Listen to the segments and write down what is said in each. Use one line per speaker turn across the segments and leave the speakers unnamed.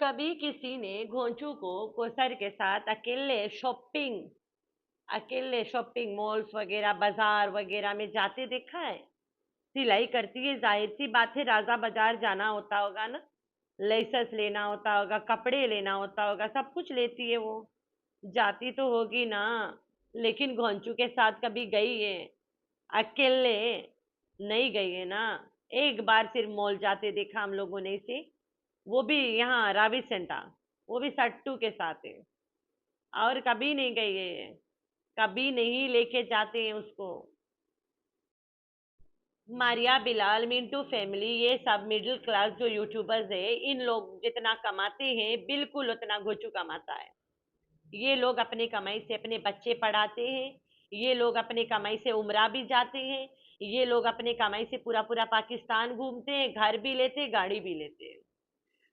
कभी किसी ने घोंचू को कोसर के साथ अकेले शॉपिंग मॉल्स वगैरह बाजार वगैरह में जाते देखा है? सिलाई करती है, जाहिर सी बात है, राजा बाजार जाना होता होगा ना। लेसस लेना होता होगा, कपड़े लेना होता होगा, सब कुछ लेती है वो। जाती तो होगी ना। लेकिन घोंचू के साथ कभी गई है? अकेले नहीं गई है ना। एक बार सिर्फ मॉल जाते देखा हम लोगों ने इसे। वो भी यहाँ रावी सेंटा। वो भी सट्टू के साथ है। और कभी नहीं गई है। कभी नहीं लेके जाते हैं उसको। मारिया बिलाल, मिंटू फैमिली, ये सब मिडिल क्लास जो यूट्यूबर्स है, इन लोग जितना कमाते हैं बिल्कुल उतना घोचू कमाता है। ये लोग अपनी कमाई से अपने बच्चे पढ़ाते हैं। ये लोग अपनी कमाई से उम्रा भी जाते हैं। ये लोग अपनी कमाई से पूरा पूरा पाकिस्तान घूमते हैं, घर भी लेते, गाड़ी भी लेते हैं।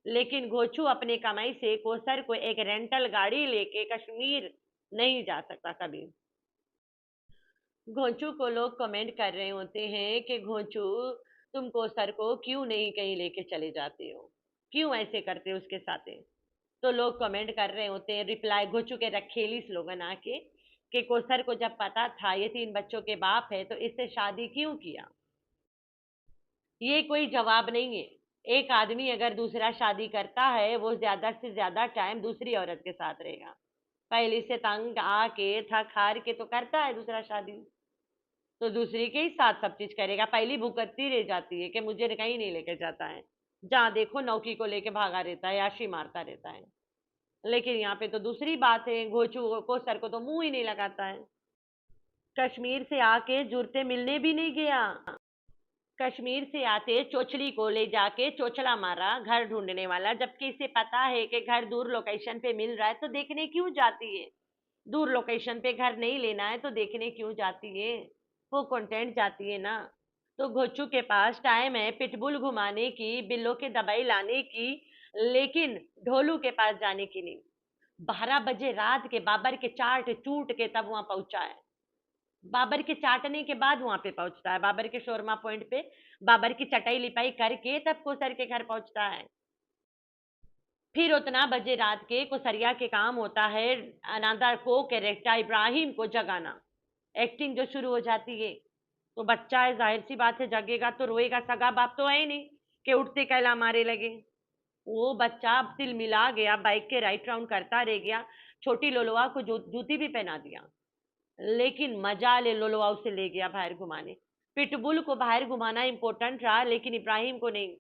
लेकिन घोचू अपने कमाई से कोसर को एक रेंटल गाड़ी लेके कश्मीर नहीं जा सकता कभी। घोंचू को लोग कमेंट कर रहे होते हैं कि घोंचू, तुम कोसर को क्यों नहीं कहीं लेके चले जाते हो, क्यों ऐसे करते हो उसके साथ। तो लोग कमेंट कर रहे होते हैं, रिप्लाई घोंचू के रखेली स्लोगन आके, कि कोसर को जब पता था ये 3 बच्चों के बाप है तो इससे शादी क्यों किया। ये कोई जवाब नहीं है। एक आदमी अगर दूसरा शादी करता है वो ज्यादा से ज्यादा टाइम दूसरी औरत के साथ रहेगा। पहली से तंग आके थक हार के तो करता है दूसरा शादी। तो दूसरी के ही साथ सब चीज करेगा, पहली भुगतती रह जाती है कि मुझे कहीं नहीं लेके जाता है। जहाँ देखो नौकी को लेके भागा रहता है, याशी मारता रहता है। लेकिन यहाँ पे तो दूसरी बात है, घोचू को सर को तो मुंह ही नहीं लगाता है। कश्मीर से आके जुरते मिलने भी नहीं गया। कश्मीर से आते चोचली को ले जाके चोचला मारा घर ढूंढने वाला, जबकि इसे पता है कि घर दूर लोकेशन पे मिल रहा है तो देखने क्यों जाती है। दूर लोकेशन पे घर नहीं लेना है तो देखने क्यों जाती है। वो कंटेंट जाती है ना। तो घोचू के पास टाइम है पिटबुल घुमाने की, बिल्लों के दवाई लाने की, लेकिन ढोलू के पास जाने की नहीं। 12 बजे रात के बाबर के चाट चूट के तब वहां पहुंचा है। बाबर के चाटने के बाद वहां पे पहुंचता है, बाबर के शोरमा पॉइंट पे बाबर की चटाई लिपाई करके तब कोसर के घर पहुंचता है। फिर उतना बजे रात के कोसरिया के काम होता है अनादा को कैरेक्टर इब्राहिम को जगाना। एक्टिंग जो शुरू हो जाती है। तो बच्चा है, जाहिर सी बात है, जगेगा तो रोएगा, सगा बाप तो है ही नहीं कि उठते कैला मारे लगे। वो बच्चा तिल मिला गया, बाइक के राइट राउंड करता रह गया। छोटी लोलवा को जूती भी पहना दिया। लेकिन मजा ले लोलवा उसे ले गया बाहर घुमाने। पिटबुल को बाहर घुमाना इंपॉर्टेंट रहा लेकिन इब्राहिम को नहीं।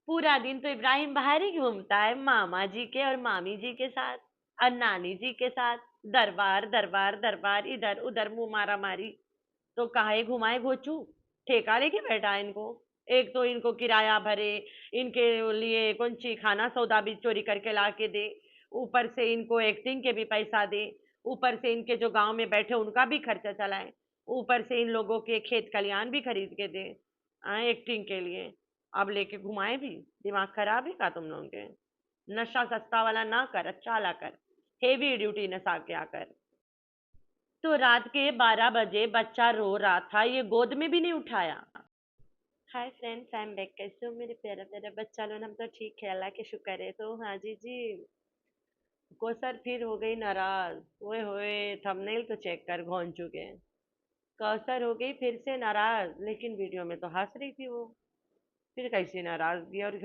पूरा दिन तो इब्राहिम बाहर ही घूमता है, मामा जी के और मामी जी के साथ और नानी जी के साथ। दरबार दरबार दरबार, इधर उधर मुंह मारा मारी। तो काहे घुमाए घोचू? ठेका लेके बैठा है इनको। एक तो इनको किराया भरे, इनके लिए कौन सी खाना सौदा भी चोरी करके ला के दे, ऊपर से इनको एक्टिंग के भी पैसा दे, ऊपर से इनके जो गांव में बैठे उनका भी खर्चा चलाए, ऊपर से इन लोगों के खेत खलियान भी खरीद के दे आए एक्टिंग के लिए। अब लेके घुमाए भी। दिमाग खराब है का तुम लोगों के? नशा सस्ता वाला ना कर, अच्छा वाला कर। हेवी ड्यूटी नशा क्या कर। तो रात के 12 बजे बच्चा रो रहा था, ये गोद में भी नहीं उठाया। Hi friends, I am back. कैसे हो मेरे प्यारा प्यारा बच्चा लोग? हम तो ठीक है, अल्लाह के शुक्र है। तो हाँ जी जी, कौसर फिर हो गई नाराज। ओए होए, थंबनेल तो चेक कर घोंच चुके हैं। कौसर हो गई फिर से नाराज, लेकिन वीडियो में तो हंस रही थी वो। फिर कैसी नाराजगी? और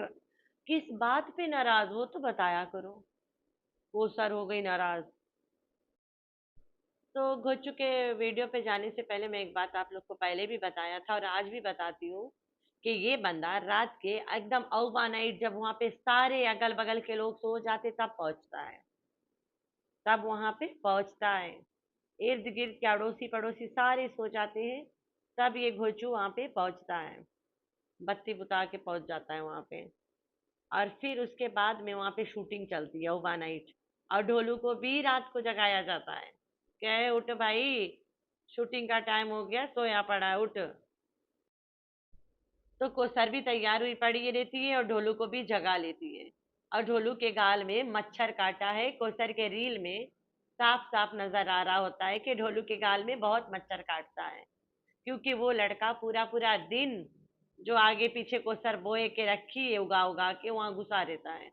किस बात पे नाराज हो तो बताया करो। कौसर हो गई नाराज। तो घुच के वीडियो पे जाने से पहले मैं एक बात आप लोग को पहले भी बताया था और आज भी बताती हूँ, कि ये बंदा रात के एकदम ओवर नाइट जब वहां पे सारे अगल बगल के लोग सो जाते तब पहुंचता है। तब वहां पे पहुंचता है। इर्द गिर्द के अड़ोसी पड़ोसी सारे सो जाते हैं, तब ये घोचू वहां पे पहुंचता है। बत्ती बुता के पहुंच जाता है वहां पे। और फिर उसके बाद में वहां पे शूटिंग चलती है ओवर नाइट। और ढोलू को भी रात को जगाया जाता है, क्या उठ भाई, शूटिंग का टाइम हो गया, सोया पड़ा है, उठ। तो कोसर भी तैयार हुई पड़ी रहती है और ढोलू को भी जगा लेती है। और ढोलू के गाल में मच्छर काटा है, कोसर के रील में साफ साफ नजर आ रहा होता है कि ढोलू के गाल में बहुत मच्छर काटता है। क्योंकि वो लड़का पूरा पूरा दिन जो आगे पीछे को सर बोए के रखी है, उगा उगा के वहां घुसा रहता है।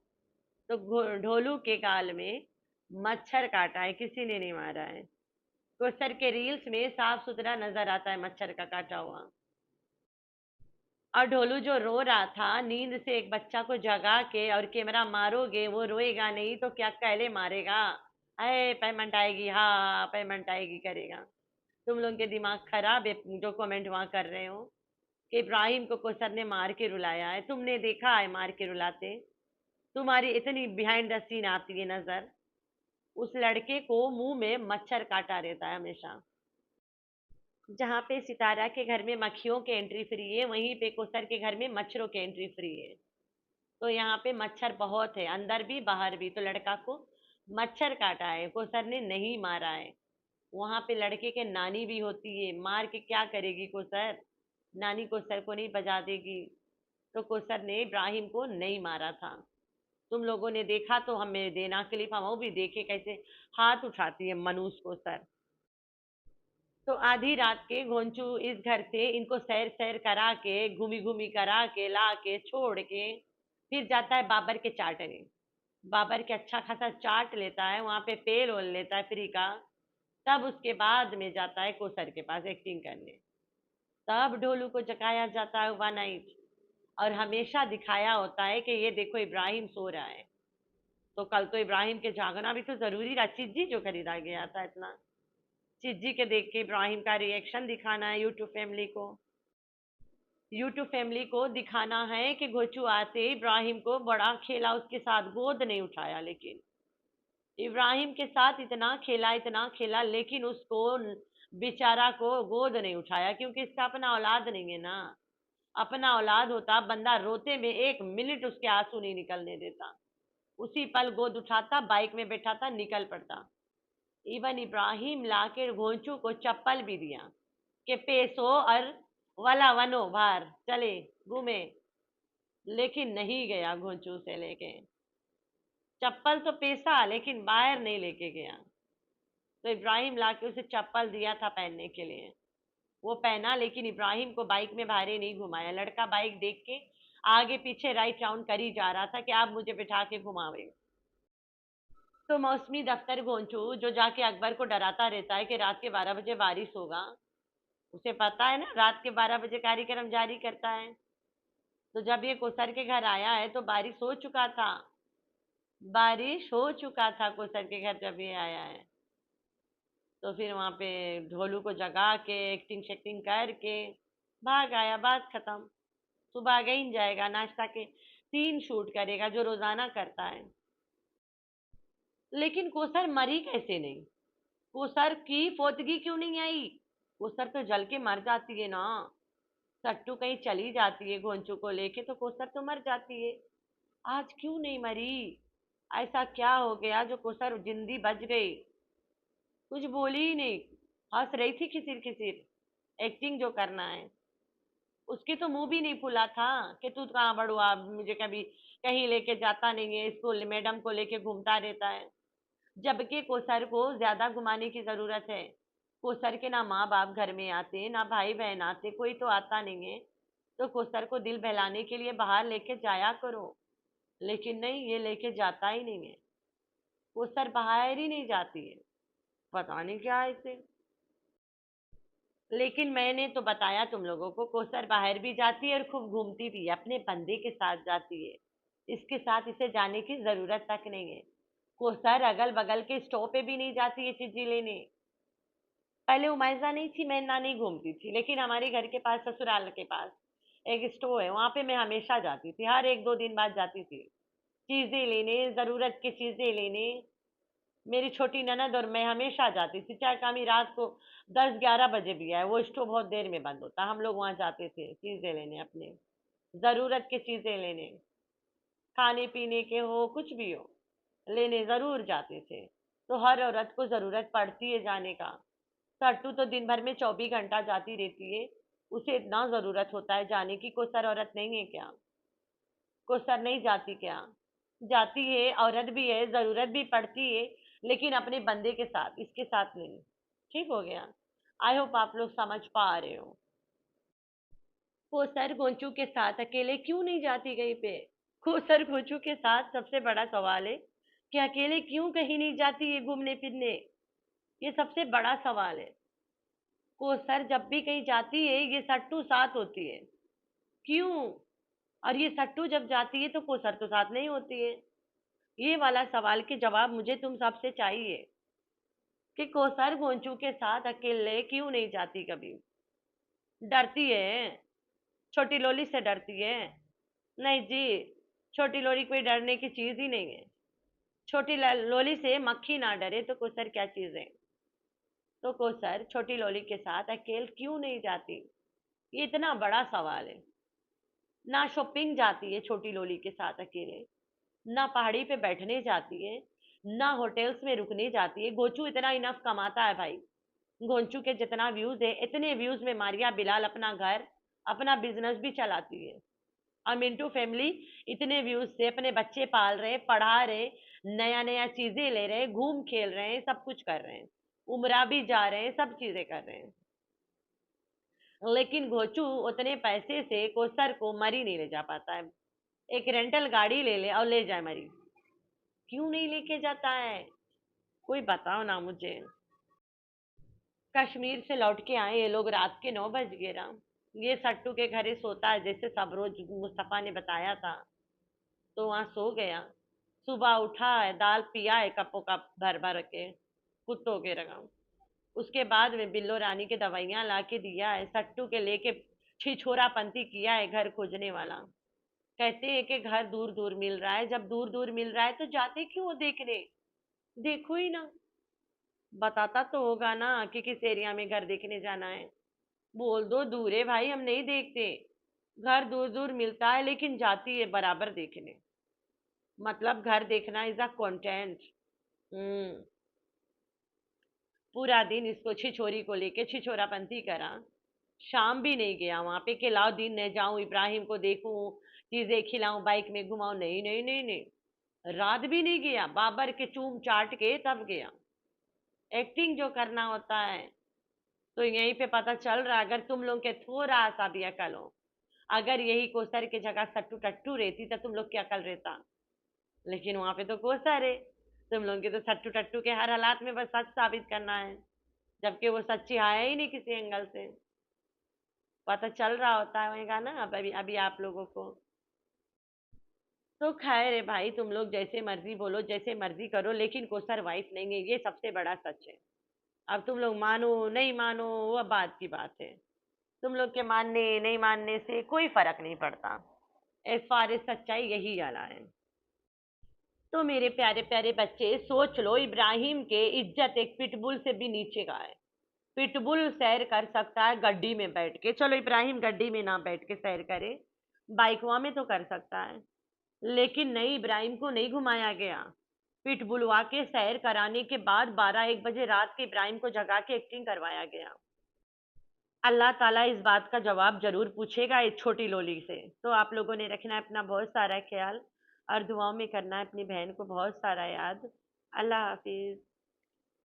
तो ढोलू के गाल में मच्छर काटा है, किसी ने नहीं मारा है। कोसर के रील्स में साफ सुथरा नजर आता है मच्छर का काटा हुआ। और ढोलू जो रो रहा था नींद से एक बच्चा को जगा के, और कैमरा मारोगे वो रोएगा नहीं तो क्या कहले मारेगा, अरे पेमेंट आएगी, हाँ पेमेंट आएगी करेगा। तुम लोग के दिमाग खराब है जो कमेंट वहां कर रहे हो कि इब्राहिम को कोसर ने मार के रुलाया है। तुमने देखा है मार के रुलाते? तुम्हारी इतनी बिहाइंड द सीन आती है नजर। उस लड़के को मुंह में मच्छर काटा रहता है हमेशा। जहाँ पे सितारा के घर में मक्खियों के एंट्री फ्री है, वहीं पे कोसर के घर में मच्छरों के एंट्री फ्री है। तो यहाँ पे मच्छर बहुत है, अंदर भी बाहर भी। तो लड़का को मच्छर काटा है, कोसर ने नहीं मारा है। वहां पे लड़के के नानी भी होती है, मार के क्या करेगी कोसर? नानी कोसर को नहीं बजा देगी। तो कोसर ने इब्राहिम को नहीं मारा था। तुम लोगों ने देखा तो हमें देना क्लिप, हम वो भी देखे कैसे हाथ उठाती है मनुष्य कोसर। तो आधी रात के घोंचू इस घर से इनको सैर सैर करा के, घूमी घूमी करा के ला के छोड़ के फिर जाता है बाबर के चाटने। बाबर के अच्छा खासा चाट लेता है, वहां पे पेल ओल लेता है फ्री का। तब उसके बाद में जाता है कोसर के पास एक्टिंग करने। तब ढोलू को जगाया जाता है वन नाइट, और हमेशा दिखाया होता है कि ये देखो इब्राहिम सो रहा है। तो कल तो इब्राहिम के जागना भी तो जरूरी रहा, चीजी जो खरीदा गया था इतना। चिज्जी के देख के इब्राहिम का रिएक्शन दिखाना है यूट्यूब फैमिली को। यूट्यूब फैमिली को दिखाना है कि गोचू आते इब्राहिम को बड़ा खेला, उसके साथ गोद नहीं उठाया, लेकिन इब्राहिम के साथ इतना खेला लेकिन उसको बेचारा को गोद नहीं उठाया, क्योंकि इसका अपना औलाद नहीं है ना। अपना औलाद होता बंदा रोते में 1 मिनट उसके आंसू नहीं निकलने देता, उसी पल गोद उठाता, बाइक में बैठाता, निकल पड़ता। इवन इब्राहिम लाके घोंचू को चप्पल भी दिया कि पेसो और वाला वनो बाहर चले घूमे, लेकिन नहीं गया घोंचू से लेके। चप्पल तो पेसा लेकिन बाहर नहीं लेके गया। तो इब्राहिम लाके उसे चप्पल दिया था पहनने के लिए, वो पहना, लेकिन इब्राहिम को बाइक में बाहर नहीं घुमाया। लड़का बाइक देख के आगे पीछे राइट राउंड कर ही जा रहा था कि आप मुझे बिठा के घुमावे। तो मौसमी दफ्तर घोंचू जो जाके अकबर को डराता रहता है कि रात के 12 बजे बारिश होगा, उसे पता है ना रात के 12 बजे कार्यक्रम जारी करता है। तो जब ये कोसर के घर आया है तो बारिश हो चुका था, बारिश हो चुका था कोसर के घर जब ये आया है। तो फिर वहां पे ढोलू को जगा के एक्टिंग शेक्टिंग करके भाग आया, बात खत्म। सुबह गई जाएगा, नाश्ता के 3 शूट करेगा जो रोजाना करता है। लेकिन कोसर मरी कैसे नहीं? कोसर की फोतगी क्यों नहीं आई? कोसर तो जल के मर जाती है ना। सट्टू कहीं चली जाती है घोंचू को लेके तो कोसर तो मर जाती है। आज क्यों नहीं मरी? ऐसा क्या हो गया जो कोसर जिंदी बच गई? कुछ बोली ही नहीं, हंस रही थी खिसिर खिसिर। एक्टिंग जो करना है, उसकी तो मुंह भी नहीं फूला था कि तू कहाँ बड़ुआ, मुझे कभी कहीं लेके जाता नहीं है, इसको मैडम को लेके घूमता रहता है। जबकि कोसर को ज्यादा घुमाने की जरूरत है। कोसर के ना माँ बाप घर में आते, ना भाई बहन आते, कोई तो आता नहीं है। तो कोसर को दिल बहलाने के लिए बाहर लेके जाया करो, लेकिन नहीं, ये लेके जाता ही नहीं है। कोसर बाहर ही नहीं जाती है, पता नहीं क्या है इसे। लेकिन मैंने तो बताया तुम लोगों को, कोसर बाहर भी जाती है और खूब घूमती भी है, अपने बंदे के साथ जाती है। इसके साथ इसे जाने की जरूरत तक नहीं है। कोसर अगल बगल के स्टॉप पे भी नहीं जाती है चीजी लेने। पहले उमाइजा नहीं थी, मैं ना नहीं घूमती थी, लेकिन हमारे घर के पास, ससुराल के पास एक स्टोर है, वहां पे मैं हमेशा जाती थी, हर 1-2 दिन बाद जाती थी चीजें लेने, जरूरत की चीजें लेने। मेरी छोटी ननद और मैं हमेशा जाती थी, चाहे कमी रात को 10-11 बजे भी आए, वो स्टोव बहुत देर में बंद होता, हम लोग वहां जाते थे चीजें लेने, अपने जरूरत की चीजें लेने, खाने पीने के हो कुछ भी हो, लेने जरूर जाते थे। तो हर औरत को जरूरत पड़ती है जाने का। सट्टू तो दिन भर में 24 घंटा जाती रहती है, उसे इतना जरूरत होता है जाने की। कोई औरत नहीं है क्या? कोसर नहीं जाती क्या? जाती है, औरत भी है, जरूरत भी पड़ती है, लेकिन अपने बंदे के साथ, इसके साथ नहीं। ठीक हो गया? आई होप आप लोग समझ पा रहे हो। कोसर गोंचू के साथ अकेले क्यों नहीं जाती कहीं पे? कोसर गोंचू के साथ सबसे बड़ा सवाल है कि अकेले क्यों कहीं नहीं जाती है घूमने फिरने? ये सबसे बड़ा सवाल है। कोसर जब भी कहीं जाती है ये सट्टू साथ होती है। क्यों? और ये सट्टू जब जाती है तो कोसर तो साथ नहीं होती है। ये वाला सवाल के जवाब मुझे तुम सबसे चाहिए कि कोसर गोंचू के साथ अकेले क्यों नहीं जाती कभी? डरती है? छोटी लोली से डरती है? नहीं जी, छोटी लोली कोई डरने की चीज ही नहीं है। छोटी लोली से मक्खी ना डरे तो कोसर क्या चीज है? तो कोसर छोटी लोली के साथ अकेले क्यों नहीं जाती? ये इतना बड़ा सवाल है। ना शॉपिंग जाती है छोटी लोली के साथ अकेले, ना पहाड़ी पे बैठने जाती है, ना होटल्स में रुकने जाती है। गोचू इतना इनफ कमाता है भाई। गोंचू के जितना व्यूज है इतने व्यूज में मारिया बिलाल अपना घर, अपना बिजनेस भी चलाती है। और मिंटू फैमिली इतने व्यूज से अपने बच्चे पाल रहे, पढ़ा रहे, नया नया चीजें ले रहे, घूम खेल रहे हैं, सब कुछ कर रहे हैं, उमरा भी जा रहे हैं, सब चीजें कर रहे हैं। लेकिन घोचू उतने पैसे से कोसर को मरी नहीं ले जा पाता है। एक रेंटल गाड़ी ले ले और ले जाए मरी, क्यों नहीं लेके जाता है? कोई बताओ ना मुझे। कश्मीर से लौट के आए ये लोग, रात के 9 बज गए ना। ये सट्टू के घर ही सोता है जैसे सब रोज मुस्तफा ने बताया था, तो वहां सो गया। सुबह उठा है, दाल पिया है कपों कप भर भर के, कुत्तों के रकम। उसके बाद में बिल्लो रानी के दवाइयां ला के दिया है, सट्टू के लेके छिछोरा पंती किया है घर खोजने वाला। कहते हैं कि घर दूर दूर मिल रहा है, जब दूर दूर मिल रहा है तो जाते क्यों हो देखने? देखो ही ना। बताता तो होगा ना कि किस एरिया में घर देखने जाना है। बोल दो दूर है भाई, हम नहीं देखते। घर दूर दूर मिलता है लेकिन जाती है बराबर देखने। मतलब घर देखना इज अ कंटेंट। हम्म। पूरा दिन इसको छिछोरी को लेके छिछोरापंती करा। शाम भी नहीं गया वहां पे कि लाओ दिन न जाऊं, इब्राहिम को देखूं, चीजें खिलाऊं, बाइक में घुमाऊं। नहीं नहीं नहीं नहीं, रात भी नहीं गया, बाबर के चूम चाट के तब गया। एक्टिंग जो करना होता है। तो यहीं पे पता चल रहा है, अगर तुम लोग के थोड़ा सा भी अकल हो, अगर यही कोसर की जगह सट्टू टट्टू रहती तो तुम लोग की अकल रहता। लेकिन वहां पे तो कोसर है। तुम लोग के तो सट्टू टट्टू के हर हालात में बस सच साबित करना है, जबकि वो सच्ची आया ही नहीं किसी एंगल से। पता चल रहा होता होगा ना अब अभी अभी आप लोगों को। तो खैर है भाई, तुम लोग जैसे मर्जी बोलो, जैसे मर्जी करो, लेकिन कोसर वाइफ नहीं है, ये सबसे बड़ा सच है। अब तुम लोग मानो नहीं मानो वो बात की बात है। तुम लोग के मानने नहीं मानने से कोई फर्क नहीं पड़ता। एज फार एज सच्चाई यही आला है। तो मेरे प्यारे प्यारे बच्चे सोच लो, इब्राहिम के इज्जत एक पिटबुल से भी नीचे का है। पिटबुल सैर कर सकता है गड्डी में बैठ के, चलो इब्राहिम गड्डी में ना बैठ के सैर करे, बाइकवा में तो कर सकता है। लेकिन नहीं, इब्राहिम को नहीं घुमाया गया। पिटबुलवा के सैर कराने के बाद 12-1 बजे रात के इब्राहिम को जगा के एक्टिंग करवाया गया। अल्लाह ताला इस बात का जवाब जरूर पूछेगा इस छोटी लोली से। तो आप लोगों ने रखना है अपना बहुत सारा ख्याल, और दुआओं में करना है अपनी बहन को बहुत सारा याद। अल्लाह हाफिज।